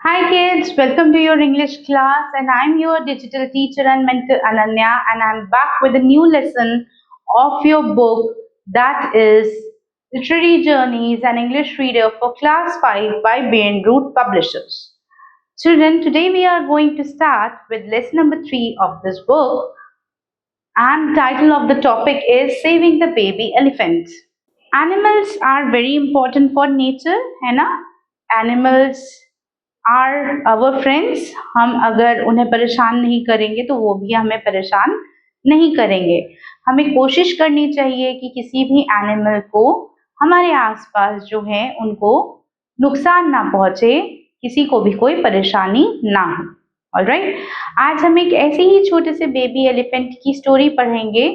Hi kids, welcome to your English class and I'm your digital teacher and mentor Ananya and I'm back with a new lesson of your book that is Literary Journeys and English Reader for Class 5 by Bain Root Publishers. Children, today we are going to start with lesson number 3 of this book and title of the topic is Saving the Baby Elephant. Animals are very important for nature, है ना? Animals are our friends हम अगर उन्हें परेशान नहीं करेंगे तो वो भी हमें परेशान नहीं करेंगे। हमें कोशिश करनी चाहिए कि किसी भी एनिमल को हमारे आसपास जो है उनको नुकसान ना पहुंचे, किसी को भी कोई परेशानी ना हो। ऑलराइट, आज हम एक ऐसे ही छोटे से बेबी एलिफेंट की स्टोरी पढ़ेंगे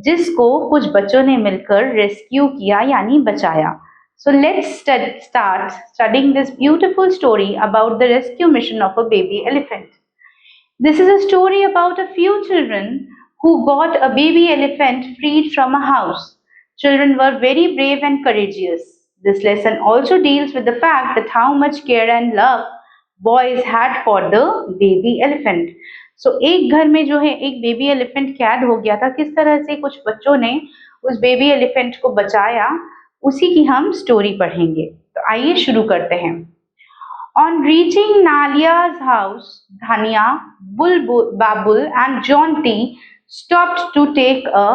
जिसको कुछ बच्चों ने मिलकर रेस्क्यू किया यानी बचाया। So let's start studying this beautiful story about the rescue mission of a baby elephant. This is a story about a few children who got a baby elephant freed from a house. Children were very brave and courageous. This lesson also deals with the fact that how much care and love boys had for the baby elephant. So एक घर में जो है एक baby elephant कैद हो गया था, किस तरह से कुछ बच्चों ने उस बेबी एलिफेंट को बचाया उसी की हम स्टोरी पढ़ेंगे। तो आइए शुरू करते हैं। On reaching Nalia's house, Dhania, Bulbul, Babul and Jaunty stopped to take a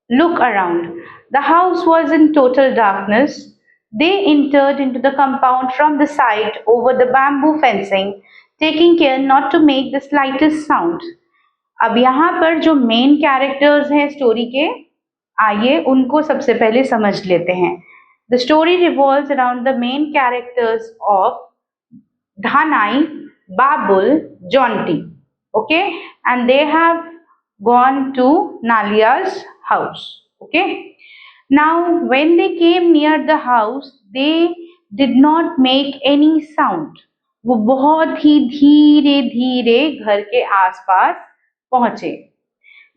look around. The house was in total darkness. They entered into the compound from the side over the bamboo fencing, taking care not to make the slightest sound. अब यहाँ पर जो main characters हैं story के, आइए उनको सबसे पहले समझ लेते हैं। The story revolves around the main characters of Dhanai, Babul, Jaunty. Okay, and they have gone to Nalia's house. Okay, now when they came near the house, they did not make any sound. वो बहुत ही धीरे धीरे घर के आसपास पहुंचे।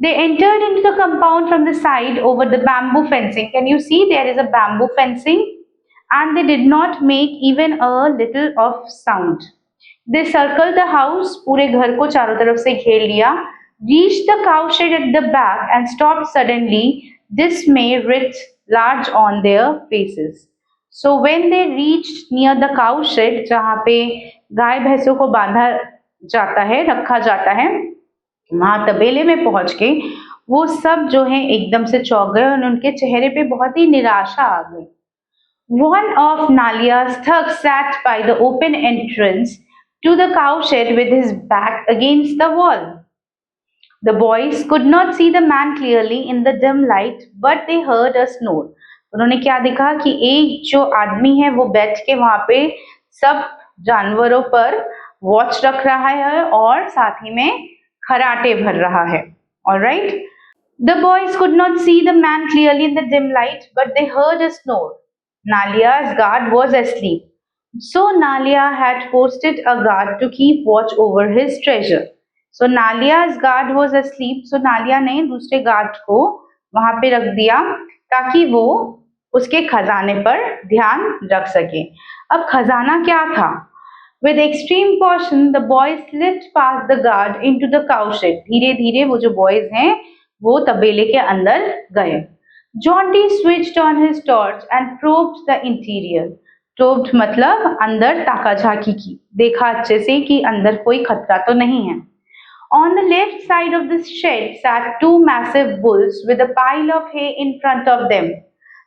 They entered into the compound from the side over the bamboo fencing. Can you see there is a bamboo fencing? And they did not make even a little of sound. They circled the house, पूरे घर को चारों तरफ से घेर लिया, reached the cowshed at the back and stopped suddenly, dismay writ large on their faces. So when they reached near the cowshed, जहाँ पे गाय भैंसों को बांधा जाता है, रखा जाता है, वहां तबेले में पहुंच के वो सब जो है एकदम से चौंक गए और उनके चेहरे पे बहुत ही निराशा आ गई। One of Nalia's thugs sat by the open entrance to the cowshed with his back against the wall. The boys could not see the man clearly in the dim light, but they heard a snore. उन्होंने क्या देखा कि एक जो आदमी है वो बैठ के वहां पे सब जानवरों पर वॉच रख रहा है और साथ ही में खराटे भर रहा है। Alright? The boys could not see the man clearly in the dim light, but they heard a snore. Nalia's guard was asleep. So Nalia had posted a guard to keep watch over his treasure. So Nalia's guard was asleep. So Nalia ने दूसरे guard को वहां पे रख दिया ताकि वो उसके खजाने पर ध्यान रख सके। अब खजाना क्या था? With extreme caution, the boys slipped past the guard into the cowshed. धीरे धीरे वो जो boys हैं वो तबेले के अंदर गए। Jaunty switched on his torch and probed the interior. Probed मतलब अंदर ताका झाकी की, देखा अच्छे से कि अंदर कोई खतरा तो नहीं है। On the left side of the shed sat two massive bulls with a pile of hay in front of them.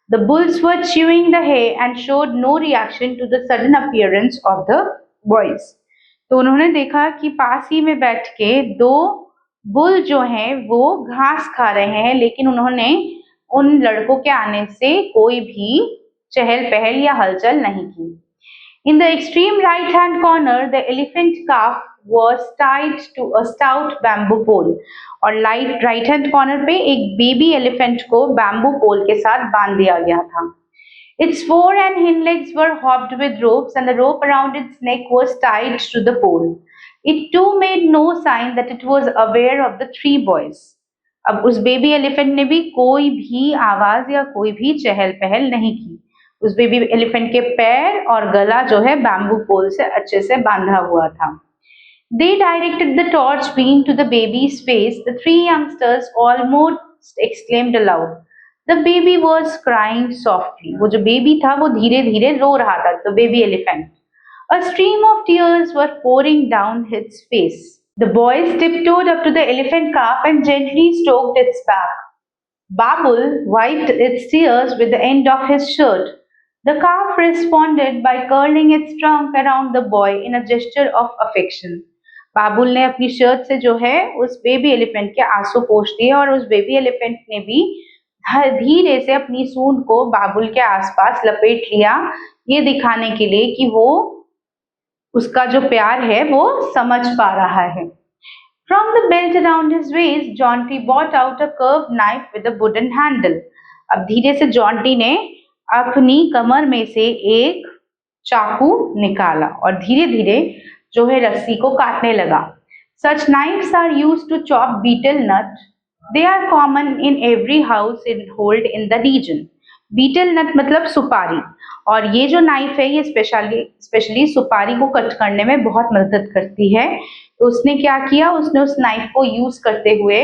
The bulls were chewing the hay and showed no reaction to the sudden appearance of the boys. तो उन्होंने देखा कि पास ही में बैठ के दो bull जो हैं वो घास खा रहे हैं, लेकिन उन्होंने उन लड़कों के आने से कोई भी चहल पहल या हलचल नहीं की। In the extreme right hand corner, the elephant calf was tied to a stout bamboo pole. और right hand corner पे एक बेबी एलिफेंट को बैम्बू पोल के साथ बांध दिया गया था। Its fore and hind legs were hopped with ropes and the rope around its neck was tied to the pole. It too made no sign that it was aware of the three boys. अब उस baby elephant ने भी कोई भी आवाज या कोई भी चहल पहल नहीं की। उस बेबी एलिफेंट के पैर और गला जो है बैम्बू पोल से अच्छे से बांधा हुआ था। They directed the torch beam to the baby's face. The three youngsters almost exclaimed aloud. The baby was crying softly. वो जो बेबी था वो धीरे धीरे रो रहा था, the baby elephant. A stream of tears were pouring down its face. The boys tiptoed up to the elephant calf and gently stroked its back. Babul wiped its tears with the end of his shirt. The calf responded by curling its trunk around the boy in a gesture of affection. बाबुल ने अपनी shirt से जो है उस baby elephant के आंसू पोंछ दिए और उस बेबी एलिफेंट ने भी धीरे से अपनी सूंड को बाबुल के आसपास लपेट लिया, ये दिखाने के लिए कि वो उसका जो प्यार है वो समझ पा रहा है। From the belt around his waist, Jaunty brought out a curved knife with a wooden handle. अब धीरे से जॉन्टी ने अपनी कमर में से एक चाकू निकाला और धीरे धीरे जो है रस्सी को काटने लगा। Such knives are used to chop betel nut. They are common in every house in hold in the region. Betel nut मतलब सुपारी, और ये जो नाइफ है ये स्पेशली सुपारी को कट करने में बहुत मदद करती है। तो उसने क्या किया, उसने उस नाइफ को यूज करते हुए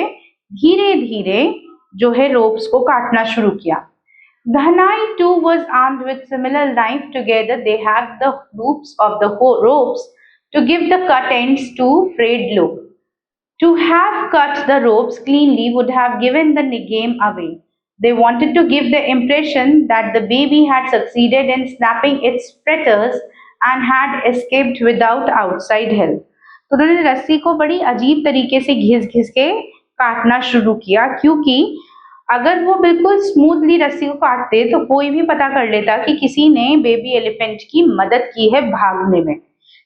धीरे धीरे जो है रोप्स को काटना शुरू किया। Dhanai too was armed with similar knife. Together they hacked the loops of the ropes to give the cut ends to frayed loop. To have cut the ropes cleanly would have given the game away. They wanted to give the impression that the baby had succeeded in snapping its fetters and had escaped without outside help. तो उन्होंने रस्सी को बड़ी अजीब तरीके से घिस घिस के काटना शुरू किया, क्योंकि अगर वो बिल्कुल स्मूथली रस्सी को काटते तो कोई भी पता कर लेता कि किसी ने बेबी एलिफेंट की मदद की है भागने में।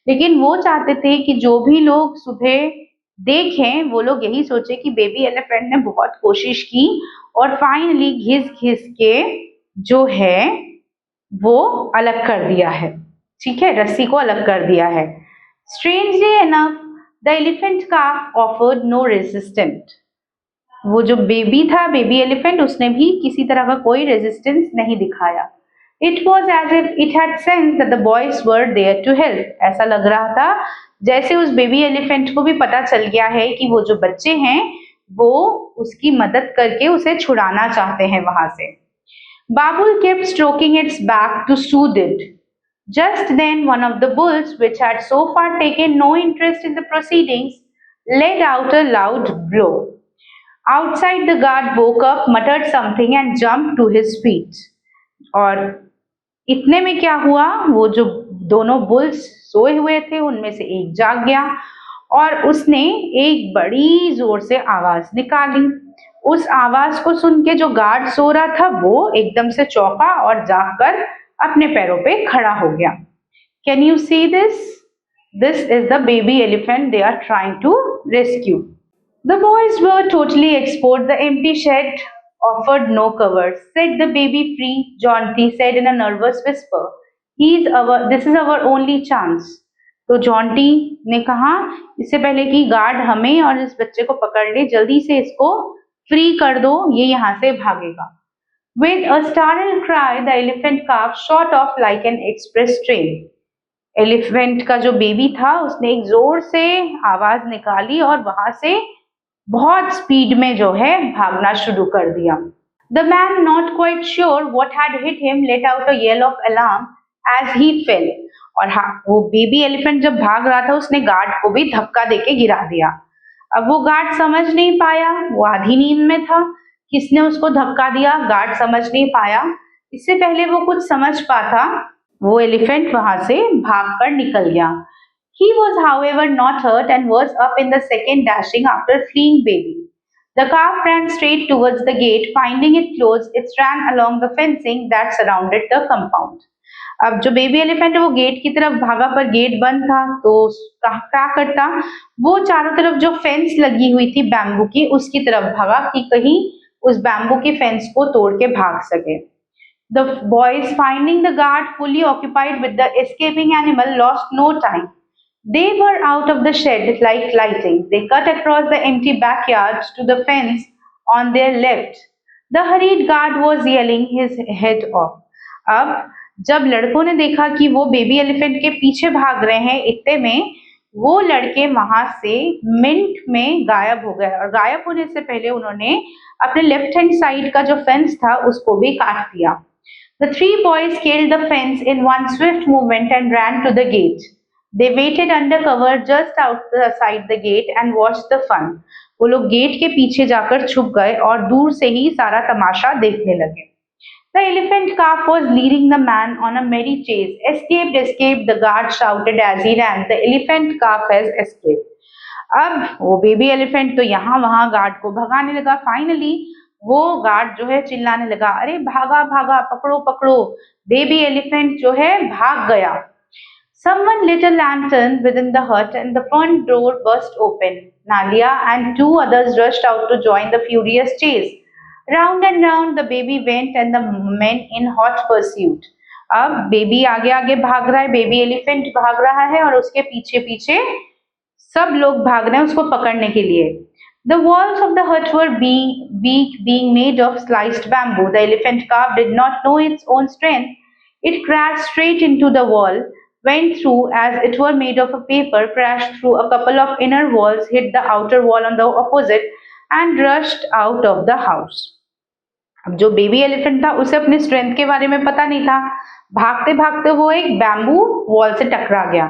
लेकिन वो चाहते थे कि जो भी लोग सुबह देखें वो लोग यही सोचे कि बेबी एलिफेंट ने बहुत कोशिश की और फाइनली घिस घिस के जो है वो अलग कर दिया है। ठीक है, रस्सी को अलग कर दिया है। Strangely enough, the elephant calf offered no resistance. वो जो बेबी था, बेबी एलिफेंट, उसने भी किसी तरह का कोई रेजिस्टेंस नहीं दिखाया। It was as if it had sensed that the boys were there to help. ऐसा लग रहा था जैसे उस बेबी एलिफेंट को भी पता चल गया है कि वो जो बच्चे हैं वो उसकी मदद करके उसे छुड़ाना चाहते हैं वहां से। Babul kept stroking its back to soothe it. Just then one of the bulls, which had so far taken no interest in the proceedings, let out a loud blow. Outside the guard woke up, muttered something and jumped to his feet. और इतने में क्या हुआ, वो जो दोनों bulls सोए हुए थे उनमें से एक जाग गया और उसने एक बड़ी जोर से आवाज निकाली। उस आवाज को सुन के जो गार्ड सो रहा था वो एकदम से चौंका और जागकर अपने पैरों पे खड़ा हो गया। Can you see this? This is the baby elephant they are trying to rescue. The boys were totally exposed. The empty shed offered no cover. Set the baby free, Jaunty said in a nervous whisper. This is our only chance. तो Jonty ने कहा, इससे पहले कि guard हमें और इस बच्चे को पकड़ ले, जल्दी से इसको फ्री कर दो, ये यहाँ से भागेगा। With a startled cry, the elephant calf shot off like an express train. Elephant का जो बेबी था उसने एक जोर से आवाज निकाली और वहां से बहुत स्पीड में जो है भागना शुरू कर दिया। The man, not quite sure what had hit him, let out a yell of alarm as he fell. और हाँ, वो बेबी एलिफेंट जब भाग रहा था उसने गार्ड को भी धक्का देके गिरा दिया। अब वो गार्ड समझ नहीं पाया, वो आधी नींद में था, किसने उसको धक्का दिया गार्ड समझ नहीं पाया। इससे पहले वो कुछ समझ पाता वो एलिफेंट वहां से भागकर निकल गया। He was, however, not hurt and was up in the second, dashing after fleeing baby. The calf ran straight towards the gate. Finding it closed, it ran along the fencing that surrounded the compound. अब जो baby elephant है वो gate की तरफ भागा, पर gate बंद था, तो क्या करता, वो चारों तरफ जो फेंस लगी हुई थी बैम्बू की उसकी तरफ भागा कि कहीं उस बैम्बू की फेंस को तोड़ के भाग सके। The boys, finding the guard fully occupied with the escaping animal, lost no time. They were out of the shed like lightning. They cut across the empty backyard to the fence on their left. The hurried guard was yelling his head off. अब जब लड़कों ने देखा कि वो baby elephant के पीछे भाग रहे हैं, इतने में वो लड़के वहां से मिनट में गायब हो गए और गायब होने से पहले उन्होंने अपने लेफ्ट हैंड साइड का जो फेंस था उसको भी काट दिया। The three boys scaled the fence in one swift movement and ran to the gate. They waited under cover just outside the gate and watched the fun. वो लोग gate के पीछे जाकर छुप गए और दूर से ही सारा तमाशा देखने लगे। The elephant calf was leading the man on a merry chase. Escaped, escaped, the guard shouted as he ran. The elephant calf has escaped. अब वो बेबी एलिफेंट तो यहाँ वहां गार्ड को भगाने लगा। फाइनली वो गार्ड जो है चिल्लाने लगा, अरे भागा भागा, पकड़ो पकड़ो, बेबी एलिफेंट जो है भाग गया। Someone lit a lantern within the hut and the front door burst open. Nalia and two others rushed out to join the furious chase. Round and round the baby went and the men in hot pursuit. अब baby आगे आगे भाग रहा है, baby elephant भाग रहा है और उसके पीछे पीछे सब लोग भाग रहे हैं उसको पकड़ने के लिए। The walls of the hut were weak, being made of sliced bamboo. The elephant calf did not know its own strength. It crashed straight into the wall, went through as it were made of a paper, crashed through a couple of inner walls, hit the outer wall on the opposite, and rushed out of the house. अब जो baby elephant था उसे अपनी strength के बारे में पता नहीं था। भागते भागते वो एक बैम्बू वॉल से टकरा गया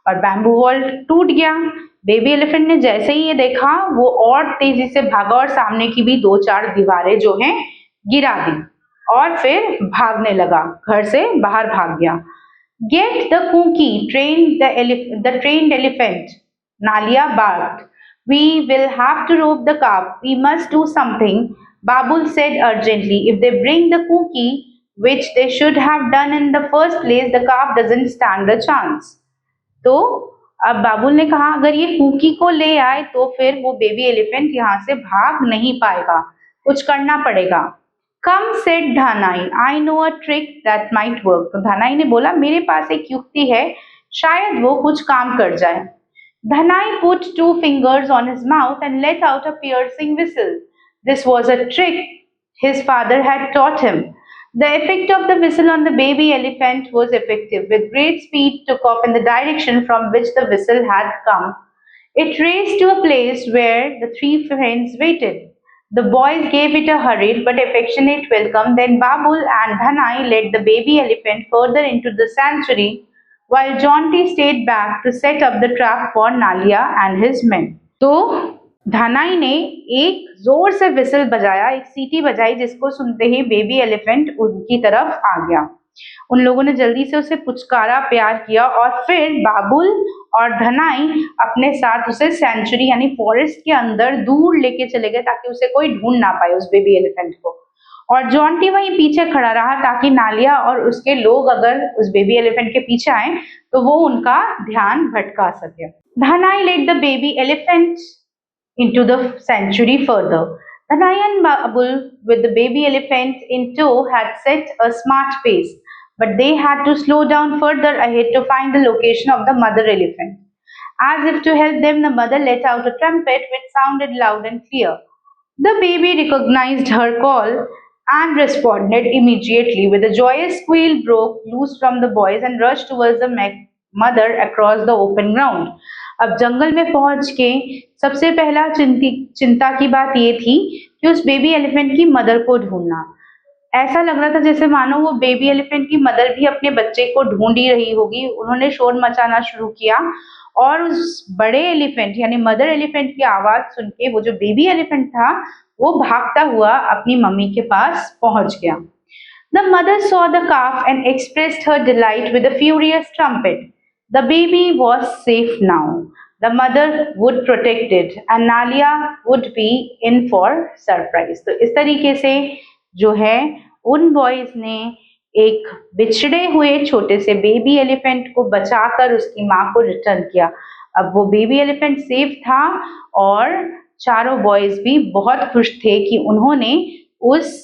और बैम्बू वॉल टूट गया। बेबी एलिफेंट ने जैसे ही ये देखा वो और तेजी से भागा और सामने की भी 2-4 दीवारें जो हैं गिरा दी और फिर भागने लगा, घर से बाहर भाग गया। Get the Kunki, the trained elephant. Nalia barked. We will have to rope the calf. We must do something, Babul said urgently. If they bring the Kunki, which they should have done in the first place, the calf doesn't stand a chance. तो अब बाबुल ने कहा अगर ये cookie को ले आए तो फिर वो बेबी एलिफेंट यहाँ से भाग नहीं पाएगा, कुछ करना पड़ेगा। Come said Dhanai, I know a trick that might work. तो धनाई ने बोला मेरे पास एक युक्ति है, शायद वो कुछ काम कर जाए। Dhanai put 2 fingers on his mouth and let out a piercing whistle. This was a trick his father had taught him. The effect of the whistle on the baby elephant was effective. With great speed, took off in the direction from which the whistle had come. It raced to a place where the 3 friends waited. The boys gave it a hurried but affectionate welcome. Then Babul and Dhanai led the baby elephant further into the sanctuary, while Jaunty stayed back to set up the trap for Nalia and his men. तो धनाई ने एक जोर से whistle बजाया, एक सीटी बजाई, जिसको सुनते ही बेबी एलिफेंट उनकी तरफ आ गया। उन लोगों ने जल्दी से उसे पुचकारा, प्यार किया और फिर बाबुल और धनाई अपने साथ उसे सेंचुरी यानी फॉरेस्ट के अंदर दूर लेके चले गए ताकि उसे कोई ढूंढ ना पाए उस बेबी एलिफेंट को। और जॉन्टी वहीं पीछे खड़ा रहा ताकि नालिया और उसके लोग अगर उस बेबी एलिफेंट के पीछे आए तो वो उनका ध्यान भटका सके। Dhanai led the baby elephant into the sanctuary further. Dhanai and Babul, with the baby elephant in tow, had set a smart pace, but they had to slow down further ahead to find the location of the mother elephant. As if to help them, the mother let out a trumpet which sounded loud and clear. The baby recognized her call and responded immediately. With a joyous squeal, broke loose from the boys and rushed towards the mother across the open ground. अब जंगल में पहुंच के सबसे पहला चिंता की बात ये थी कि उस बेबी एलिफेंट की मदर को ढूंढना। ऐसा लग रहा था जैसे मानो वो बेबी एलिफेंट की मदर भी अपने बच्चे को ढूंढ ही रही होगी। उन्होंने शोर मचाना शुरू किया और उस बड़े एलिफेंट यानी मदर एलिफेंट की आवाज सुन के वो जो बेबी एलिफेंट था वो भागता हुआ अपनी मम्मी के पास पहुंच गया। The mother saw the calf and expressed her delight with a furious trumpet. The baby was safe now. The mother would protect it and Nalia would be in for surprise. तो इस तरीके से जो है उन बॉयज ने एक बिछड़े हुए छोटे से बेबी एलिफेंट को बचाकर उसकी माँ को रिटर्न किया। अब वो बेबी एलिफेंट सेफ था और चारों बॉयज भी बहुत खुश थे कि उन्होंने उस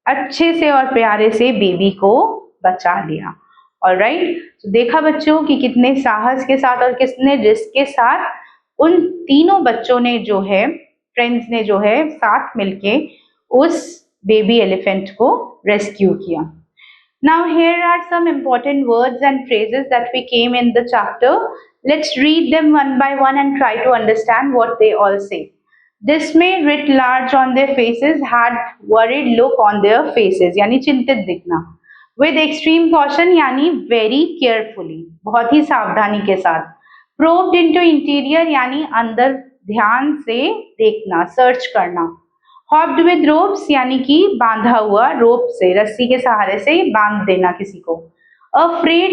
अच्छे से और प्यारे से बेबी को बचा लिया। ऑलराइट, तो देखा बच्चों कि कितने साहस के साथ और कितने रिस्क के साथ उन तीनों बच्चों ने जो है फ्रेंड्स ने जो है साथ मिलके उस बेबी एलिफेंट को रेस्क्यू किया। Now here are some important words and phrases that we came in the chapter. Let's read them one by one and try to understand what they all say. Dismay writ large on their faces, had worried look on their faces, यानी चिंतित दिखना. With extreme caution यानी very carefully, बहुत ही सावधानी के साथ. Probed into interior यानी अंदर ध्यान से देखना, सर्च करना. हॉप्ड विद रोप्स यानी कि बांधा हुआ, रोप से, रस्सी के सहारे से बांध देना किसी को. A frayed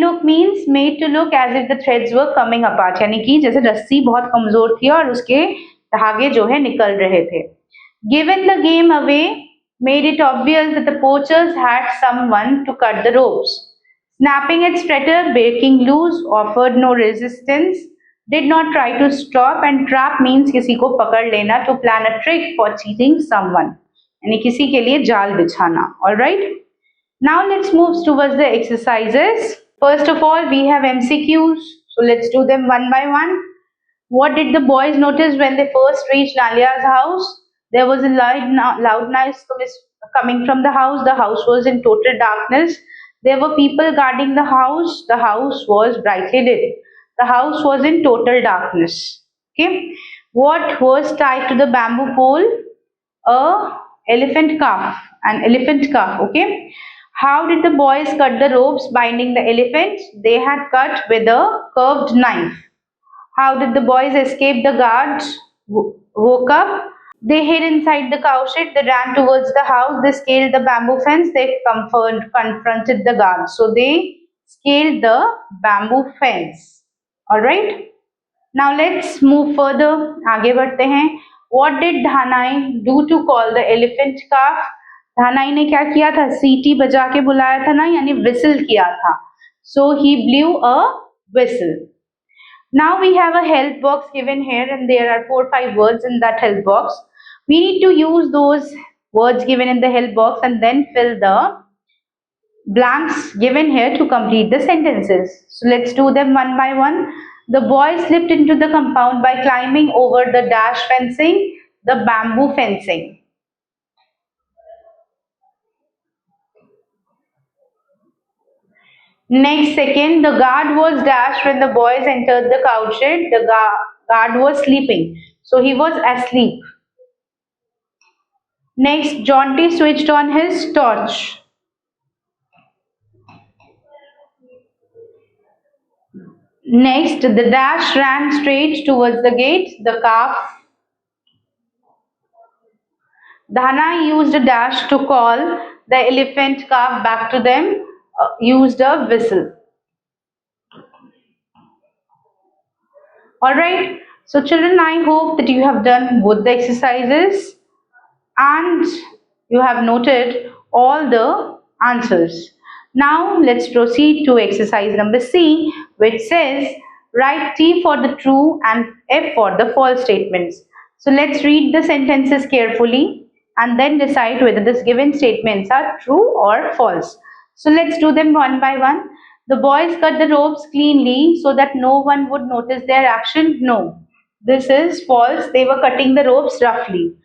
look means made to look as if the threads were coming apart, यानी कि जैसे रस्सी बहुत कमजोर थी और उसके धागे जो है निकल रहे थे. Given the game away made it obvious that the poachers had someone to cut the ropes. Snapping its fetter, breaking loose, offered no resistance, did not try to stop, and trap means किसी को पकड़ लेना, to plan a trick for cheating someone, यानी किसी के लिए जाल बिछाना. All right, now let's move towards the exercises. First of all, we have MCQs, so let's do them one by one. What did the boys notice when they first reached Nalia's house? There was a loud noise coming from the house. The house was in total darkness. There were people guarding the house. The house was brightly lit. The house was in total darkness. Okay. What was tied to the bamboo pole? A elephant calf. An elephant calf. Okay. How did the boys cut the ropes binding the elephant? They had cut with a curved knife. How did the boys escape the guards? Woke up. They hid inside the cowshed. They ran towards the house. They scaled the bamboo fence. They confronted the guards. So they scaled the bamboo fence. Alright, now let's move further. आगे बढ़ते हैं. What did Dhanai do to call the elephant calf? धानाई ने क्या किया था? सीटी बजा के बुलाया था ना, यानी whistle किया था. So he blew a whistle. Now we have a help box given here, and there are 4 or 5 words in that help box. We need to use those words given in the help box and then fill the blanks given here to complete the sentences. So let's do them one by one. The boy slipped into the compound by climbing over the dash fencing, the bamboo fencing. Next, second, the guard was dashed when the boys entered the cowshed. The guard was sleeping, so he was asleep. Next, Jaunty switched on his torch. Next, the dash ran straight towards the gate. The calf. Dhana used a dash to call the elephant calf back to them, used a whistle. Alright, so children, I hope that you have done both the exercises and you have noted all the answers. Now let's proceed to exercise number C, which says write T for the true and F for the false statements. So let's read the sentences carefully and then decide whether the given statements are true or false. So let's do them one by one. The boys cut the ropes cleanly so that no one would notice their action. No, this is false. They were cutting the ropes roughly.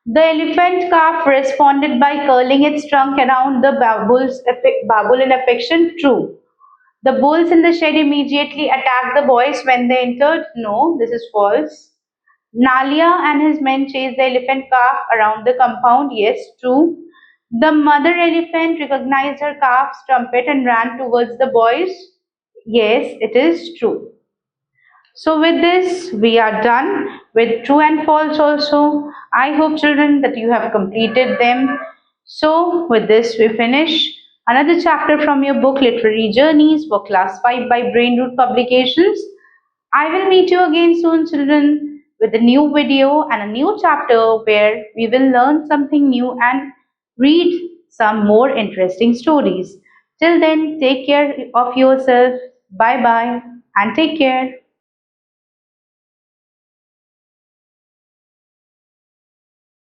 The elephant calf responded by curling its trunk around the babul in affection. True. The bulls in the shed immediately attacked the boys when they entered. No, this is false. Nalia and his men chased the elephant calf around the compound. Yes, true. The mother elephant recognized her calf's trumpet and ran towards the boys. Yes, it is true. So with this, we are done with true and false also. I hope, children, that you have completed them. So with this, we finish another chapter from your book, Literary Journeys for Class 5 by Brainroot Publications. I will meet you again soon, children, with a new video and a new chapter where we will learn something new and read some more interesting stories. Till then, take care of yourself. Bye-bye and take care.